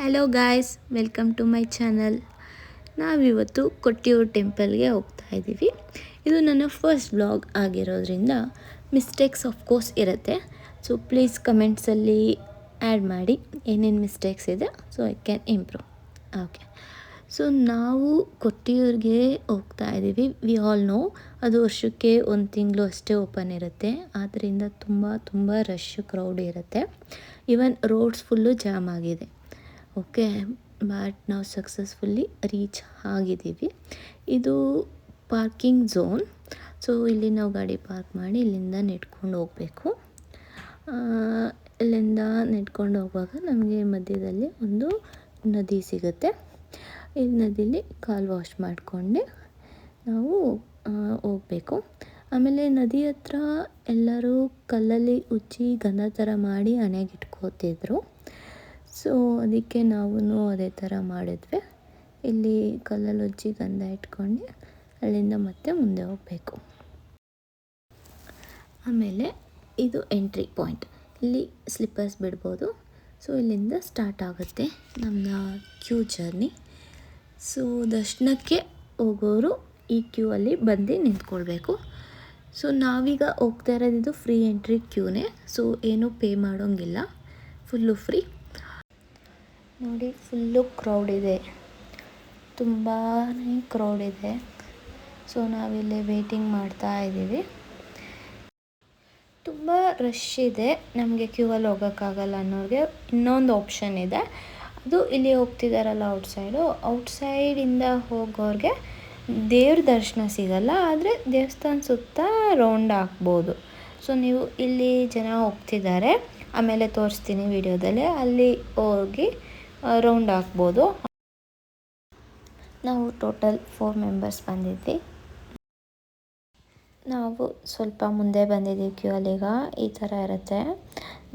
Hello guys, welcome to my channel. ನಾವಿವತ್ತು ಕೊಟ್ಟಿಯೂರು ಟೆಂಪಲ್ಗೆ ಹೋಗ್ತಾ ಇದ್ದೀವಿ. ಇದು ನನ್ನ ಫಸ್ಟ್ ವ್ಲಾಗ್ ಆಗಿರೋದ್ರಿಂದ ಮಿಸ್ಟೇಕ್ಸ್ ಆಫ್ ಕೋರ್ಸ್ ಇರುತ್ತೆ. ಸೊ ಪ್ಲೀಸ್ ಕಮೆಂಟ್ಸಲ್ಲಿ ಆ್ಯಡ್ ಮಾಡಿ ಏನೇನು ಮಿಸ್ಟೇಕ್ಸ್ ಇದೆ, so I can improve. Okay, so ನಾವು ಕೊಟ್ಟಿಯೂರಿಗೆ ಹೋಗ್ತಾ ಇದ್ದೀವಿ. ವಿ ಆಲ್ ನೋ ಅದು ವರ್ಷಕ್ಕೆ 1 ತಿಂಗಳು ಅಷ್ಟೇ ಓಪನ್ ಇರುತ್ತೆ. ಆದ್ದರಿಂದ ತುಂಬ ರಶ್ ಕ್ರೌಡ್ ಇರುತ್ತೆ. ಈವನ್ ರೋಡ್ಸ್ ಫುಲ್ಲು ಜಾಮ್ ಆಗಿದೆ. ಓಕೆ, ಬಟ್ ನಾವು ಸಕ್ಸಸ್ಫುಲ್ಲಿ ರೀಚ್ ಆಗಿದ್ದೀವಿ. ಇದು ಪಾರ್ಕಿಂಗ್ ಝೋನ್. ಸೊ ಇಲ್ಲಿ ನಾವು ಗಾಡಿ ಪಾರ್ಕ್ ಮಾಡಿ ಇಲ್ಲಿಂದ ನೆಡ್ಕೊಂಡು ಹೋಗಬೇಕು. ಇಲ್ಲಿಂದ ನೆಡ್ಕೊಂಡು ಹೋಗುವಾಗ ನಮಗೆ ಮಧ್ಯದಲ್ಲಿ ಒಂದು ನದಿ ಸಿಗುತ್ತೆ. ಈ ನದಿಲಿ ಕಾಲು ವಾಶ್ ಮಾಡಿಕೊಂಡೆ ನಾವು ಹೋಗಬೇಕು. ಆಮೇಲೆ ನದಿ ಹತ್ರ ಎಲ್ಲರೂ ಕಲ್ಲಲ್ಲಿ ಉಜ್ಜಿ ಗಂಧ ಥರ ಮಾಡಿ ಹಣೆಗೆ ಇಟ್ಕೋತಿದ್ರು. ಸೊ ಅದಕ್ಕೆ ನಾವು ಅದೇ ಥರ ಮಾಡಿದ್ವಿ. ಇಲ್ಲಿ ಕಲ್ಲಲ್ಲಿ ಉಜ್ಜಿ ಗಂಧ ಇಟ್ಕೊಂಡು ಅಲ್ಲಿಂದ ಮತ್ತೆ ಮುಂದೆ ಹೋಗಬೇಕು. ಆಮೇಲೆ ಇದು ಎಂಟ್ರಿ ಪಾಯಿಂಟ್. ಇಲ್ಲಿ ಸ್ಲಿಪ್ಪರ್ಸ್ ಬಿಡ್ಬೋದು. ಸೊ ಇಲ್ಲಿಂದ ಸ್ಟಾರ್ಟ್ ಆಗುತ್ತೆ ನಮ್ಮ ಕ್ಯೂ ಜರ್ನಿ. ಸೊ ದರ್ಶನಕ್ಕೆ ಹೋಗೋರು ಈ ಕ್ಯೂ ಅಲ್ಲಿ ಬಂದು ನಿಂತ್ಕೊಳ್ಬೇಕು. ಸೊ ನಾವೀಗ ಹೋಗ್ತಾ ಇರೋದು ಫ್ರೀ ಎಂಟ್ರಿ ಕ್ಯೂನೇ. ಸೊ ಏನೂ ಪೇ ಮಾಡೋಂಗಿಲ್ಲ, ಫುಲ್ಲು ಫ್ರೀ. ನೋಡಿ, ಫುಲ್ಲು ಕ್ರೌಡ್ ಇದೆ, ತುಂಬಾ ಕ್ರೌಡ್ ಇದೆ. ಸೊ ನಾವಿಲ್ಲಿ ವೇಟಿಂಗ್ ಮಾಡ್ತಾ ಇದ್ದೀವಿ. ತುಂಬ ರಶ್ ಇದೆ. ನಮಗೆ ಕ್ಯೂ ಅಲ್ಲಿ ಹೋಗೋಕ್ಕಾಗಲ್ಲ ಅನ್ನೋರಿಗೆ ಇನ್ನೊಂದು ಆಪ್ಷನ್ ಇದೆ. ಅದು ಇಲ್ಲಿ ಹೋಗ್ತಿದ್ದಾರಲ್ಲ ಔಟ್ಸೈಡಿಂದ ಹೋಗೋರಿಗೆ ದೇವ್ರ ದರ್ಶನ ಸಿಗಲ್ಲ, ಆದರೆ ದೇವಸ್ಥಾನ ಸುತ್ತ ರೌಂಡ್ ಹಾಕ್ಬೋದು. ಸೊ ನೀವು ಇಲ್ಲಿ ಜನ ಹೋಗ್ತಿದ್ದಾರೆ, ಆಮೇಲೆ ತೋರಿಸ್ತೀನಿ ವಿಡಿಯೋದಲ್ಲಿ, ಅಲ್ಲಿ ಹೋಗಿ ರೌಂಡ್ ಹಾಕ್ಬೋದು. ನಾವು ಟೋಟಲ್ 4 ಮೆಂಬರ್ಸ್ ಬಂದಿದ್ವಿ. ನಾವು ಸ್ವಲ್ಪ ಮುಂದೆ ಬಂದಿದ್ದೀವಿ ಕ್ಯೂ ಅಲ್ಲಿ. ಈಗ ಈ ಥರ ಇರುತ್ತೆ.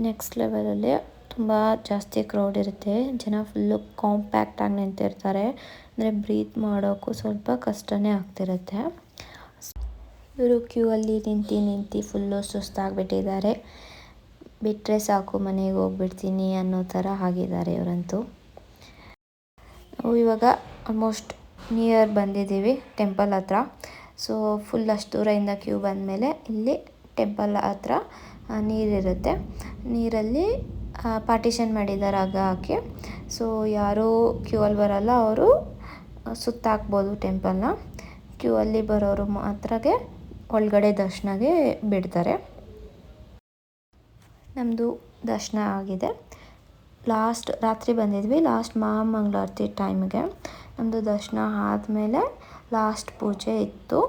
ನೆಕ್ಸ್ಟ್ ಲೆವೆಲಲ್ಲಿ ತುಂಬ ಜಾಸ್ತಿ ಕ್ರೌಡ್ ಇರುತ್ತೆ. ಜನ ಫುಲ್ಲು ಕಾಂಪ್ಯಾಕ್ಟಾಗಿ ನಿಂತಿರ್ತಾರೆ. ಅಂದರೆ ಬ್ರೀತ್ ಮಾಡೋಕ್ಕೂ ಸ್ವಲ್ಪ ಕಷ್ಟನೇ ಆಗ್ತಿರುತ್ತೆ. ಇವರು ಕ್ಯೂ ಅಲ್ಲಿ ನಿಂತು ಫುಲ್ಲು ಸುಸ್ತಾಗಿಬಿಟ್ಟಿದ್ದಾರೆ. ಬಿಟ್ಟರೆ ಸಾಕು, ಮನೆಗೆ ಹೋಗ್ಬಿಡ್ತೀನಿ ಅನ್ನೋ ಥರ ಆಗಿದ್ದಾರೆ ಇವರಂತೂ. ನಾವು ಇವಾಗ ಆಲ್ಮೋಸ್ಟ್ ನಿಯರ್ ಬಂದಿದ್ದೀವಿ ಟೆಂಪಲ್ ಹತ್ರ. ಸೊ ಫುಲ್ ಅಷ್ಟು ದೂರದಿಂದ ಕ್ಯೂ ಬಂದಮೇಲೆ ಇಲ್ಲಿ ಟೆಂಪಲ್ ಹತ್ರ ನೀರಿರುತ್ತೆ. ನೀರಲ್ಲಿ ಪಾರ್ಟಿಷನ್ ಮಾಡಿದ್ದಾರೆ ಹಗ್ಗ ಹಾಕಿ. ಸೊ ಯಾರು ಕ್ಯೂ ಅಲ್ಲಿ ಬರೋಲ್ಲ, ಅವರು ಸುತ್ತಾಕ್ಬೋದು ಟೆಂಪಲ್ನ. ಕ್ಯೂ ಅಲ್ಲಿ ಬರೋರು ಮಾತ್ರಗೆ ಒಳಗಡೆ ದರ್ಶನಗೆ ಬಿಡ್ತಾರೆ. ನಮ್ಮದು ದರ್ಶನ ಆಗಿದೆ. ರಾತ್ರಿ ಬಂದಿದ್ವಿ, ಲಾಸ್ಟ್ ಮಹಾಮಂಗಳಾರತಿ ಟೈಮ್ಗೆ. ನಮ್ಮದು ದರ್ಶನ ಆದಮೇಲೆ ಲಾಸ್ಟ್ ಪೂಜೆ ಇತ್ತು.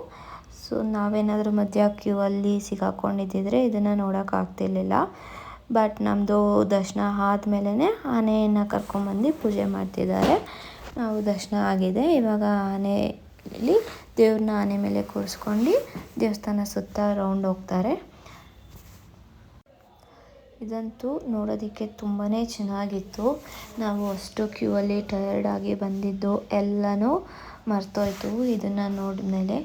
ಸೊ ನಾವೇನಾದರೂ ಮಧ್ಯ ಕ್ಯೂ ಅಲ್ಲಿ ಸಿಗಾಕೊಂಡಿದ್ದಿದ್ರೆ ಇದನ್ನು ನೋಡೋಕ್ಕಾಗ್ತಿರ್ಲಿಲ್ಲ. ಬಟ್ ನಮ್ಮದು ದರ್ಶನ ಆದಮೇಲೆ ಆನೆಯನ್ನು ಕರ್ಕೊಂಬಂದು ಪೂಜೆ ಮಾಡ್ತಿದ್ದಾರೆ. ನಾವು ದರ್ಶನ ಆಗಿದೆ. ಇವಾಗ ಆನೆಯಲ್ಲಿ ದೇವ್ರನ್ನ ಆನೆ ಮೇಲೆ ಕೂರಿಸ್ಕೊಂಡು ದೇವಸ್ಥಾನ ಸುತ್ತ ರೌಂಡ್ ಹೋಗ್ತಾರೆ. ಇದಂತೂ ನೋಡೋದಕ್ಕೆ ತುಂಬಾ ಚೆನ್ನಾಗಿತ್ತು. ನಾವು ಅಷ್ಟು ಕ್ಯೂ ಅಲ್ಲಿ ಟಯರ್ಡ್ ಆಗಿ ಬಂದಿದ್ದು ಎಲ್ಲನೂ ಮರ್ತೋಯ್ತು ಇದನ್ನು ನೋಡಿದ್ಮೇಲೆ.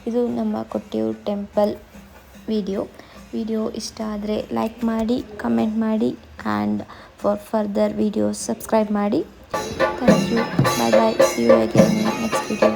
ಇದು ನಮ್ಮ ಕೊಟ್ಟಿಯೂರು ಟೆಂಪಲ್ ವಿಡಿಯೋ ಇಷ್ಟ ಆದರೆ ಲೈಕ್ ಮಾಡಿ, ಕಮೆಂಟ್ ಮಾಡಿ, and for further videos subscribe ಮಾಡಿ. Thank you. Bye. See you again next video.